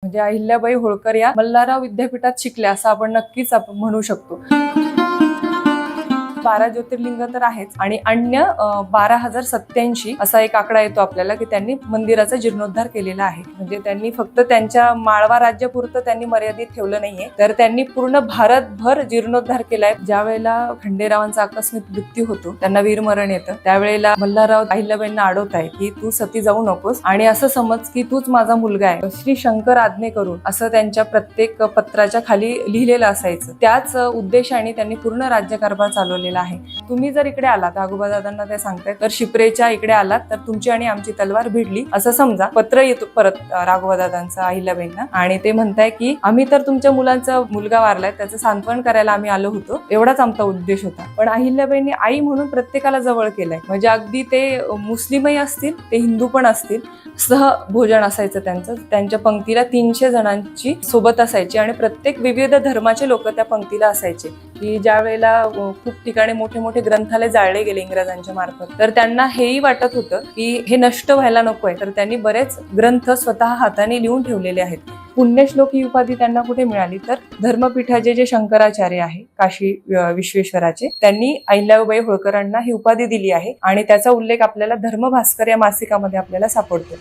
म्हणजे अहिल्याबाई होळकर या मल्हारराव विद्यापीठात शिकल्या असं आपण नक्कीच म्हणू शकतो. 12 ज्योतिर्लिंग तर आहेच आणि अन्य 12,087 असा एक आकडा येतो आपल्याला की त्यांनी मंदिराचा जीर्णोद्धार केलेला आहे. म्हणजे त्यांनी फक्त त्यांच्या माळवा राज्यापुरतं त्यांनी मर्यादित ठेवलं नाहीये, तर त्यांनी पूर्ण भारतभर जीर्णोद्धार केलाय. ज्या वेळेला खंडेरावांचा आकस्मिक मृत्यू होतो, त्यांना वीरमरण येतं, त्यावेळेला मल्हारराव अहिल्याबाईंना अडवताय की तू सती जाऊ नकोस आणि असं समज की तूच माझा मुलगा आहे, श्री शंकर आज्ञे करून असं त्यांच्या प्रत्येक पत्राच्या खाली लिहिलेलं असायचं. त्याच उद्देशाने त्यांनी पूर्ण राज्यकारभार चालवलेला आहे. तुम्ही जर इकडे आलात, आगोबा दादांना ते सांगतायत, तर शिप्रेच्या इकडे आलात तर तुमची आणि आमची तलवार भिडली असं समजा. पत्र येतो परत राघोबा दादांचा अहिल्याबाईंना आणि ते म्हणताय की आम्ही तर तुमच्या मुलांचा मुलगा वारलाय त्याचं सांत्वन करायला आम्ही आलो होतो, एवढाच आमचा उद्देश होता. पण अहिल्याबाईंनी आई म्हणून प्रत्येकाला जवळ केलंय. म्हणजे अगदी ते मुस्लिमही असतील, ते हिंदू पण असतील, सहभोजन असायचं त्यांचं. त्यांच्या पंक्तीला 300 जणांची सोबत असायची आणि प्रत्येक विविध धर्माचे लोक त्या पंक्तीला असायचे. की ज्या वेळेला खूप ठिकाणी मोठे मोठे ग्रंथालय जाळले गेले इंग्रजांच्या मार्फत, तर त्यांना हेही वाटत होतं की हे नष्ट व्हायला नकोय, तर त्यांनी बरेच ग्रंथ स्वतः हाताने लिहून ठेवलेले आहेत. पुण्यश्लोक ही उपाधी त्यांना कुठे मिळाली, तर धर्मपीठाचे जे शंकराचार्य आहे काशी विश्वेश्वराचे, त्यांनी अहिल्याबाई होळकरांना ही उपाधी दिली आहे आणि त्याचा उल्लेख आपल्याला धर्मभास्कर या मासिकामध्ये आपल्याला सापडतो.